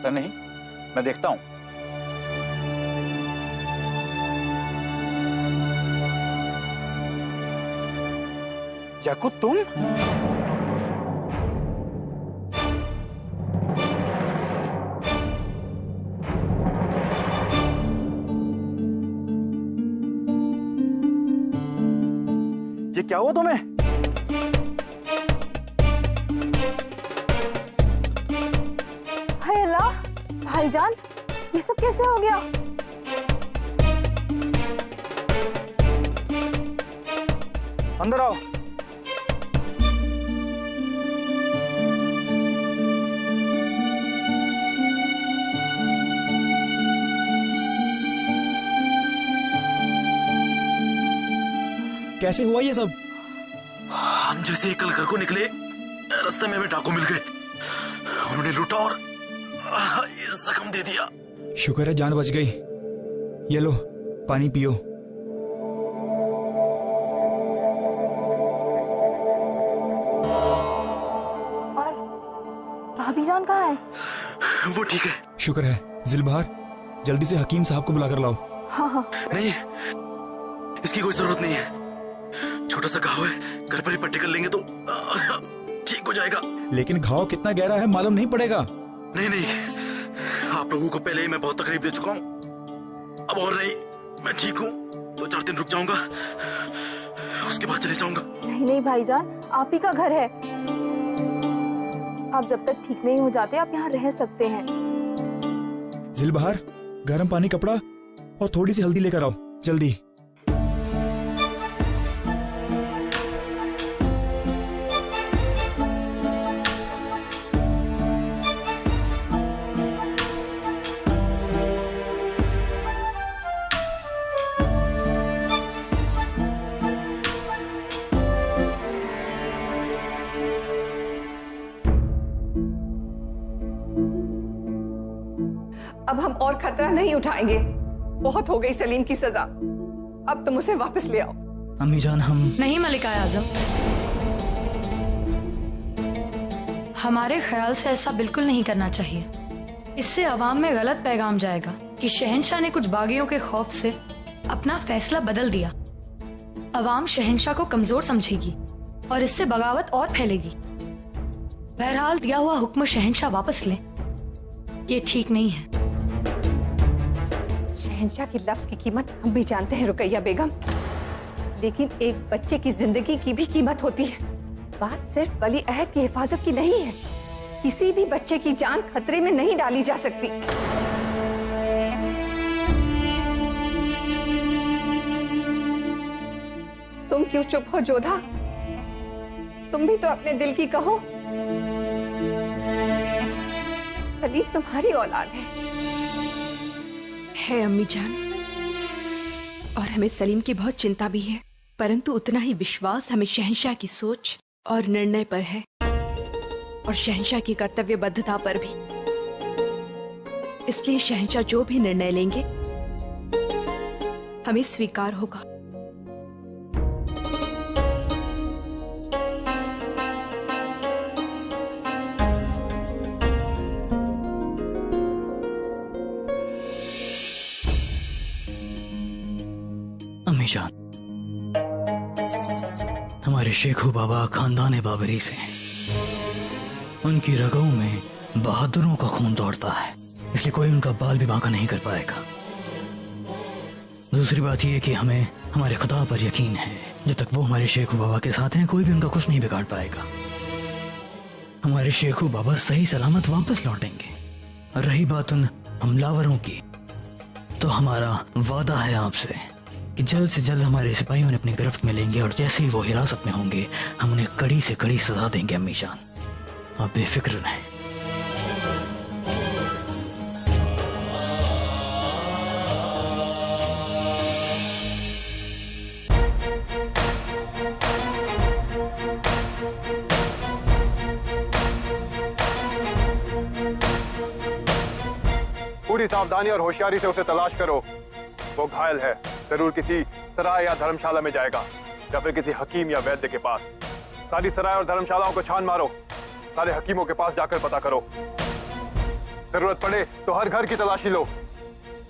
पता नहीं, मैं देखता हूं। याकूब तुम? ये क्या हुआ तुम्हें? हाय अल्लाह, भाईजान ये सब कैसे हो गया? अंदर आओ। कैसे हुआ ये सब? हम जैसे कल घर को निकले, रास्ते में हमें डाकू मिल गए। उन्होंने लूटा और ये जख्म दे दिया। शुक्र है जान बच गई। ये लो पानी पियो। और भाभीजान कहाँ है? वो ठीक है। शुक्र है। जिलबहार जल्दी से हकीम साहब को बुलाकर लाओ। हाँ हाँ। नहीं, इसकी कोई जरूरत नहीं है। छोटा सा घाव है, घर पर ही पट्टी कर लेंगे तो ठीक हो जाएगा। लेकिन घाव कितना गहरा है मालूम नहीं पड़ेगा। नहीं नहीं, आप लोगों को पहले ही मैं बहुत तकलीफ दे चुका हूँ। अब और नहीं, मैं ठीक हूँ। 2-4 दिन रुक जाऊंगा, उसके बाद चले जाऊंगा। नहीं नहीं भाईजान, आप ही का घर है। आप जब तक ठीक नहीं हो जाते आप यहाँ रह सकते हैं। जिलबहार गर्म पानी, कपड़ा और थोड़ी सी हल्दी लेकर आओ जल्दी। अब हम और खतरा नहीं उठाएंगे। बहुत हो गई सलीम की सजा। अब तुम उसे वापस ले आओ। अम्मी जान हम नहीं मलिका आजम, हमारे ख्याल से ऐसा बिल्कुल नहीं करना चाहिए। इससे अवाम में गलत पैगाम जाएगा कि शहंशाह ने कुछ बागियों के खौफ से अपना फैसला बदल दिया। अवाम शहंशाह को कमजोर समझेगी और इससे बगावत और फैलेगी। बहरहाल दिया हुआ हुक्म शहंशाह वापस लें, ये ठीक नहीं है। शहंशाह की लफ्ज की कीमत हम भी जानते हैं रुकैया बेगम, लेकिन एक बच्चे की जिंदगी की भी कीमत होती है। बात सिर्फ वली अहद की हिफाजत की नहीं है। किसी भी बच्चे की जान खतरे में नहीं डाली जा सकती। तुम क्यों चुप हो जोधा? तुम भी तो अपने दिल की कहो। सलीम तुम्हारी औलाद है अम्मी जान, और हमें सलीम की बहुत चिंता भी है, परंतु उतना ही विश्वास हमें शहंशाह की सोच और निर्णय पर है और शहंशाह की कर्तव्यबद्धता पर भी। इसलिए शहंशाह जो भी निर्णय लेंगे हमें स्वीकार होगा। जान, हमारे शेखू बाबा खानदान बाबरी से हैं। उनकी रगों में बहादुरों का खून दौड़ता है, इसलिए कोई उनका बाल भी बांका नहीं कर पाएगा। दूसरी बात यह कि हमें हमारे खुदा पर यकीन है। जब तक वो हमारे शेखू बाबा के साथ हैं, कोई भी उनका कुछ नहीं बिगाड़ पाएगा। हमारे शेखू बाबा सही सलामत वापस लौटेंगे। और रही बात उन हमलावरों की, तो हमारा वादा है आपसे कि जल्द से जल्द हमारे सिपाही उन्हें अपनी गिरफ्त में लेंगे और जैसे ही वो हिरासत में होंगे हम उन्हें कड़ी से कड़ी सजा देंगे। अम्मी जान, आप बेफिक्र रहें। पूरी सावधानी और होशियारी से उसे तलाश करो। वो घायल है, जरूर किसी सराय या धर्मशाला में जाएगा, या फिर किसी हकीम या वैद्य के पास। सारी सराय और धर्मशालाओं को छान मारो, सारे हकीमों के पास जाकर पता करो। जरूरत पड़े तो हर घर की तलाशी लो।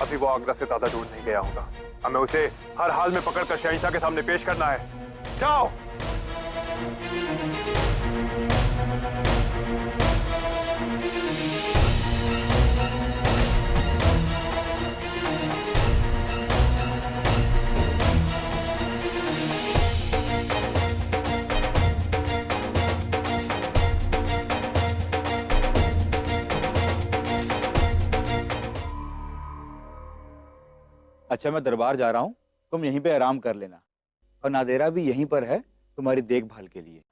अभी वो आगरा से ज्यादा दूर नहीं गया होगा। हमें उसे हर हाल में पकड़कर शहंशाह के सामने पेश करना है। जाओ। अच्छा, मैं दरबार जा रहा हूँ, तुम यहीं पे आराम कर लेना, और नादेरा भी यहीं पर है तुम्हारी देखभाल के लिए।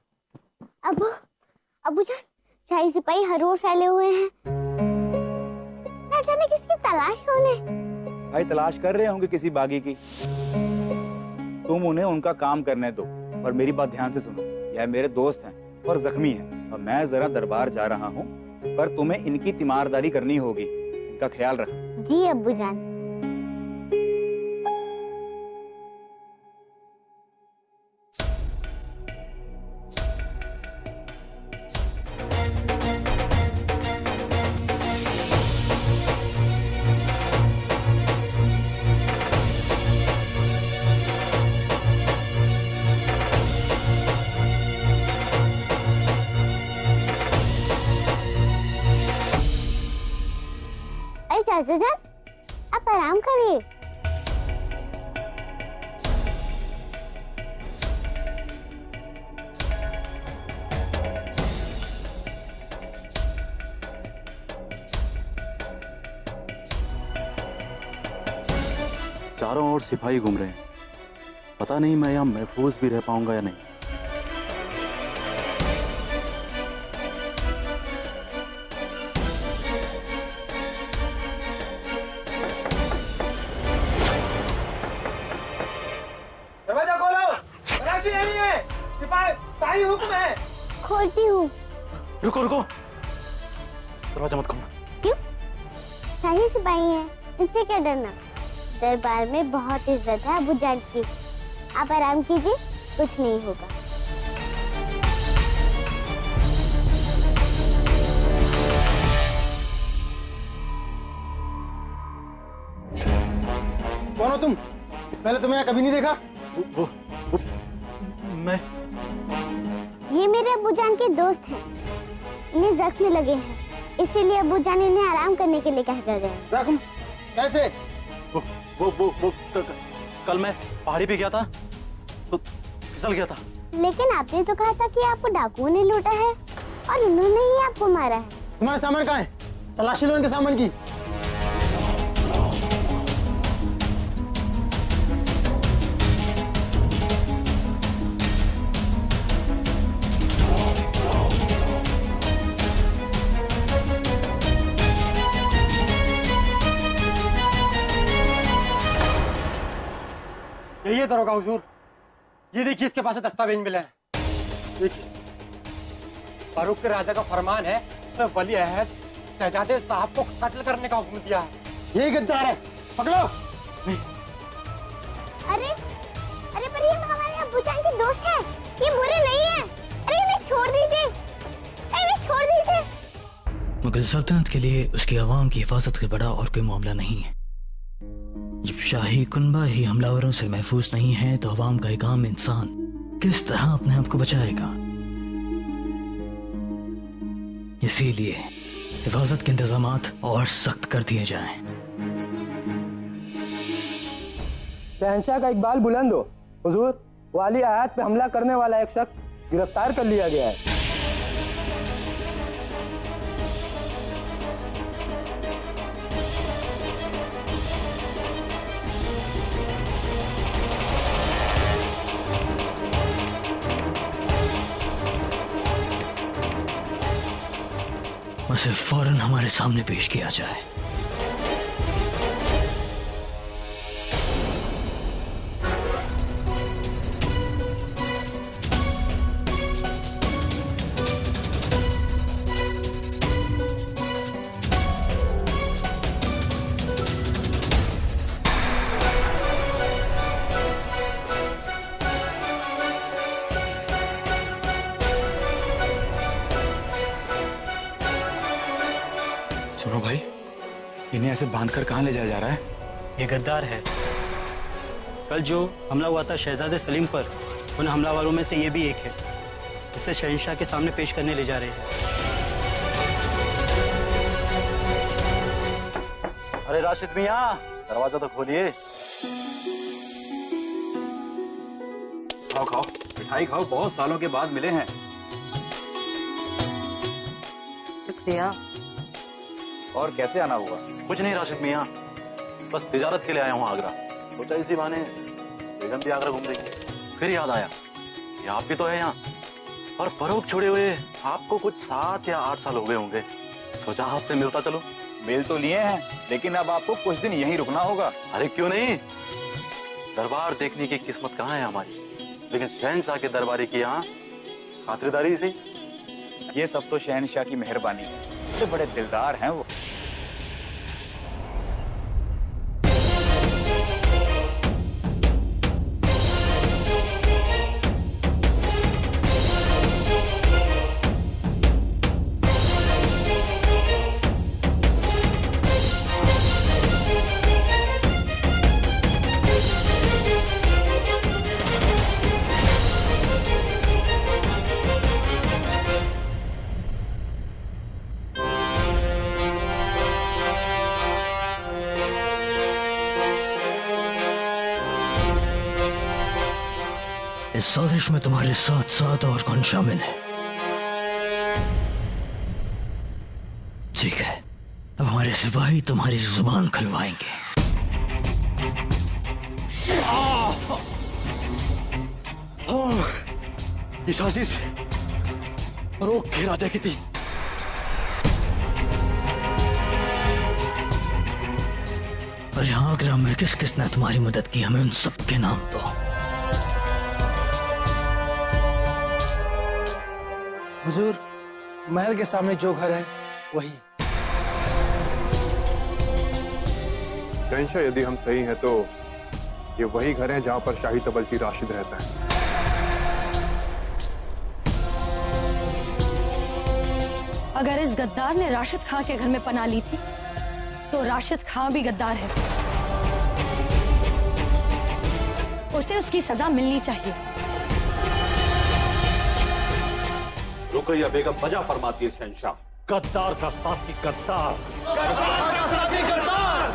अबू जान, शाही सिपाही हर ओर फैले हुए हैं। ना जाने किसकी तलाश होने। भाई तलाश कर रहे होंगे किसी बागी की। तुम उन्हें उनका काम करने दो, और मेरी बात ध्यान से सुनो। यह मेरे दोस्त हैं और जख्मी हैं, और मैं जरा दरबार जा रहा हूँ, पर तुम्हें इनकी तीमारदारी करनी होगी। इनका ख्याल रखना। जी अब्बू जान। चाचा जान, आप आराम करिए। चारों ओर सिपाही घूम रहे हैं, पता नहीं मैं यहाँ महफूज भी रह पाऊंगा या नहीं। दरवाजा खोलो, तलाशी नहीं है। सिपाही हुक्म है। खोलती हूँ। रुको रुको, दरवाजा मत खोलना। क्यों? शाही सिपाही है, इनसे क्या डरना। दरबार में बहुत इज्जत है अबू जान की। आप आराम कीजिए, कुछ नहीं होगा। कौन हो तुम? पहले तुम्हें यहाँ कभी नहीं देखा। वो मैं ये मेरे अबू जान के दोस्त हैं। इन्हें जख्म लगे हैं, इसीलिए अबू जान इन्हें आराम करने के लिए कह कर रहे हैं। जख्म कैसे? वो कल मैं पहाड़ी पे गया था तो फिसल गया था। लेकिन आपने तो कहा था कि आपको डाकुओं ने लूटा है और इन्होंने ही आपको मारा है। तुम्हारा सामान कहाँ है? तलाशी लो इनके सामान की। यही है दरोगा हुजूर, ये देखिए इसके पास दस्तावेज मिले हैं। देखिए, फारूक के राजा का फरमान है तो वली अहद शहजादे साहब को कत्ल करने का हुक्म दिया है। यही गद्दार है, पकड़ो। अरे पर ये हमारे अब्बू जान के दोस्त हैं, ये बुरे नहीं हैं। अरे इन्हें छोड़ दीजिए, इन्हें छोड़ दीजिए। मुगल सल्तनत के लिए उसकी आवाम की हिफाजत से बड़ा और कोई मामला नहीं है। जब शाही कुनबा ही हमलावरों से महफूज नहीं है तो अवाम का एक आम इंसान किस तरह अपने आप को बचाएगा। इसीलिए हिफाजत के इंतजामात और सख्त कर दिए जाएं। शहंशाह का इकबाल बुलंद हो हुजूर, वाली अहद पे हमला करने वाला एक शख्स गिरफ्तार कर लिया गया है। उसे फौरन हमारे सामने पेश किया जाए। सुनो भाई, इन्हें ऐसे बांधकर कहाँ ले जाया जा रहा है? ये गद्दार है। कल जो हमला हुआ था शहजादे सलीम पर, उन हमलावरों में से ये भी एक है। इसे शहंशाह के सामने पेश करने ले जा रहे हैं। अरे राशिद मियां, दरवाजा तो खोलिए। खाओ खाओ, मिठाई खाओ, बहुत सालों के बाद मिले हैं। शुक्रिया। और कैसे आना हुआ? कुछ नहीं राशिद मियां, बस तिजारत के लिए आया हूँ आगरा। सोचा इसी बहाने बेगम भी आगरा घूम रही। फिर याद आया ये आप भी तो है यहाँ, और फरोख छोड़े हुए आपको कुछ 7 या 8 साल हो गए होंगे। सोचा आपसे मिलता चलो। मिल तो लिए हैं, लेकिन अब आपको कुछ दिन यहीं रुकना होगा। अरे क्यों नहीं, दरबार देखने की किस्मत कहाँ है हमारी, लेकिन शहंशाह के दरबारी की यहाँ खातिरदारी से। ये सब तो शहंशाह की मेहरबानी है, तो बड़े दिलदार हैं वो। इस साजिश में तुम्हारे साथ साथ और कौन शामिल है? ठीक है, अब हमारे सिपाही तुम्हारी जुबान खुलवाएंगे। ये साजिश रोक के राजा की थी। और यहाँ आगरा में किस किसने तुम्हारी मदद की, हमें उन सबके नाम दो। हुजूर, महल के सामने जो घर है वही। शहंशाह, यदि हम सही हैं तो ये वही घर है जहां पर शाही तबलची राशिद रहता है। अगर इस गद्दार ने राशिद खां के घर में पनाह ली थी, तो राशिद खां भी गद्दार है। उसे उसकी सजा मिलनी चाहिए। रुकैया बेगम बजा फरमाती है शहंशाह, गद्दार का साथी गद्दार, गद्दार का साथी गद्दार।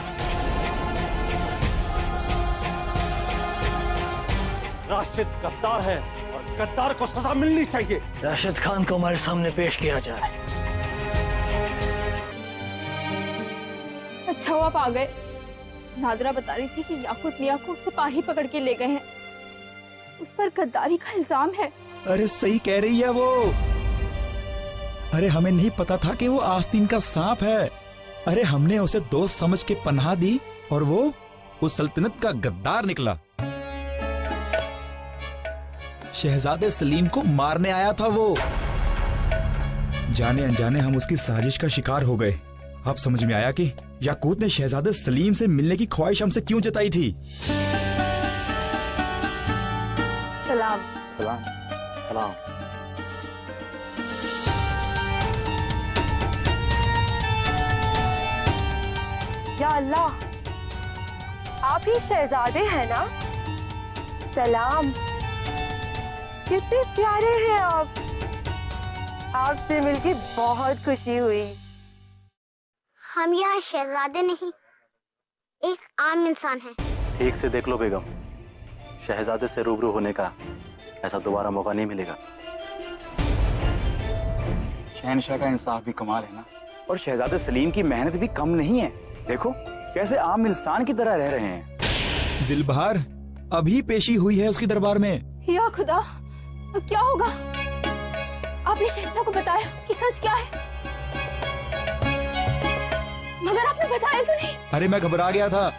राशिद गद्दार है और गद्दार को सजा मिलनी चाहिए। राशिद खान को हमारे सामने पेश किया जाए। अच्छा हुआ आप आ गए। नादरा बता रही थी कि याकूत मियां को सिपाही पकड़ के ले गए हैं, उस पर गद्दारी का इल्जाम है। अरे सही कह रही है वो। अरे हमें नहीं पता था कि वो आस्तीन का सांप है। अरे हमने उसे दोस्त समझ के पनाह दी और वो उस सल्तनत का गद्दार निकला। शहजादे सलीम को मारने आया था वो। जाने अनजाने हम उसकी साजिश का शिकार हो गए। अब समझ में आया कि याकूत ने शहजादे सलीम से मिलने की ख्वाहिश हमसे क्यों जताई थी। सलाम। सलाम। सलाम। या अल्लाह, आप ही शहजादे हैं ना? सलाम, कितने प्यारे हैं आप। आपसे मिलके बहुत खुशी हुई। हम यहाँ शहजादे नहीं, एक आम इंसान है। ठीक से देख लो बेगम, शहजादे से रूबरू होने का ऐसा दोबारा मौका नहीं मिलेगा। शहंशाह का इंसाफ भी कमाल है ना, और शहजादे सलीम की मेहनत भी कम नहीं है। देखो कैसे आम इंसान की तरह रह रहे हैं। जिलबहार अभी पेशी हुई है उसकी दरबार में। या खुदा, अब क्या होगा? आपने शहंशाह को बताया कि सच क्या है? मगर आपने बताया तो नहीं। अरे मैं घबरा गया था,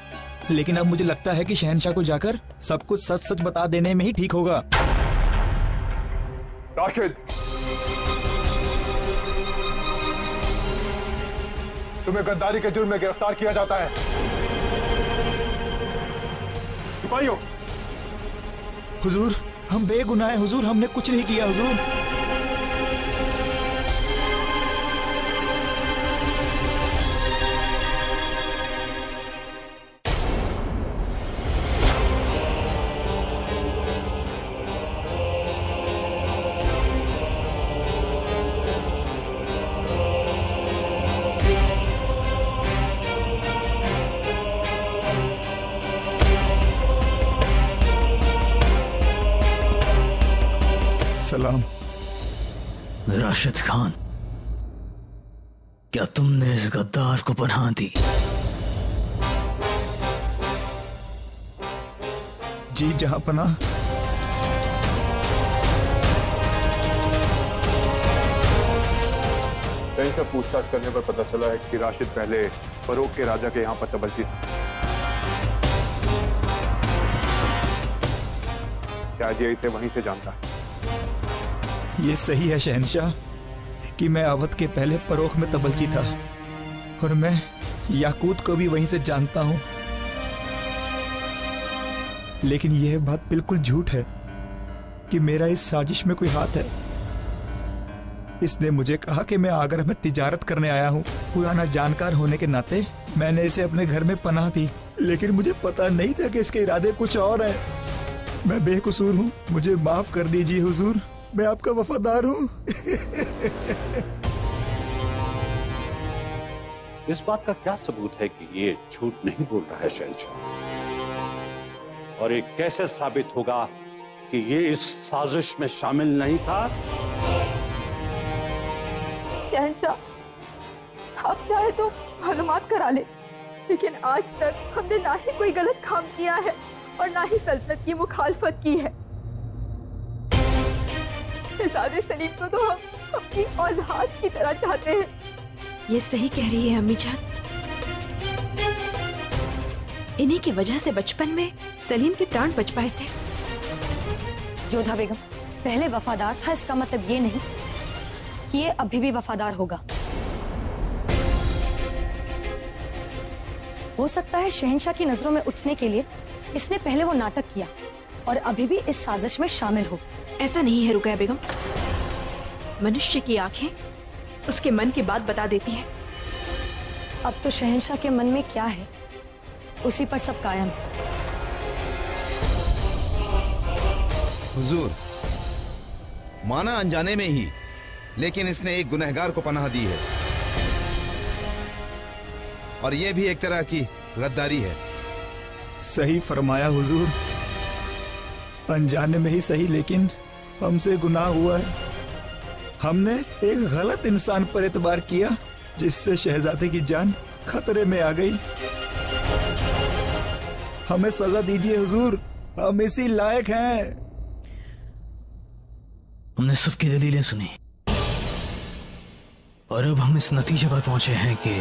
लेकिन अब मुझे लगता है कि शहंशाह को जाकर सब कुछ सच सच बता देने में ही ठीक होगा। राशिद, तुम्हें गद्दारी के जुर्म में गिरफ्तार किया जाता है। सिपाहियों। हुजूर, हम बेगुनाह हैं हुजूर, हमने कुछ नहीं किया हुजूर। सलाम। राशिद खान, क्या तुमने इस गद्दार को पनाह दी? जी जहां पनाह। कहीं से पूछताछ करने पर पता चला है कि राशिद पहले फरोख के राजा के यहाँ पर तबलची था। शायद ये इसे वहीं से जानता है। ये सही है शहंशाह कि मैं अवध के पहले फरोख में तबलची था और मैं याकूत को भी वहीं से जानता हूं। लेकिन यह बात बिल्कुल झूठ है कि मेरा इस साजिश में कोई हाथ है। इसने मुझे कहा कि मैं आगरा में तिजारत करने आया हूँ। पुराना जानकार होने के नाते मैंने इसे अपने घर में पनाह दी, लेकिन मुझे पता नहीं था कि इसके इरादे कुछ और हैं। मैं बेकसूर हूँ, मुझे माफ कर दीजिए हुजूर, मैं आपका वफादार हूँ। इस बात का क्या सबूत है कि ये झूठ नहीं बोल रहा है शहंशाह? और ये कैसे साबित होगा कि ये इस साजिश में शामिल नहीं था? शहंशाह, आप चाहे तो मालूमात करा ले, लेकिन आज तक हमने ना ही कोई गलत काम किया है और ना ही सल्तनत की मुखालफत की है। शहजादे सलीम को तो हम अपनी औलाद की तरह चाहते हैं। ये सही कह रही है अम्मी जान। इन्हीं की वजह से बचपन में सलीम के प्राण बच पाए थे। जोधा बेगम पहले वफादार था, इसका मतलब ये नहीं कि ये अभी भी वफादार होगा। हो सकता है शहंशाह की नजरों में उठने के लिए इसने पहले वो नाटक किया और अभी भी इस साजिश में शामिल हो। ऐसा नहीं है रुकैया बेगम, मनुष्य की आंखें उसके मन की बात बता देती है। अब तो शहंशाह के मन में क्या है उसी पर सब कायम है। हुजूर, माना अनजाने में ही, लेकिन इसने एक गुनहगार को पनाह दी है और यह भी एक तरह की गद्दारी है। सही फरमाया हुजूर, अनजाने में ही सही, लेकिन हमसे गुनाह हुआ है। हमने एक गलत इंसान पर एतबार किया जिससे शहजादे की जान खतरे में आ गई। हमें सजा दीजिए हुजूर, हम इसी लायक हैं। हमने सबकी दलीलें सुनी और अब हम इस नतीजे पर पहुंचे हैं कि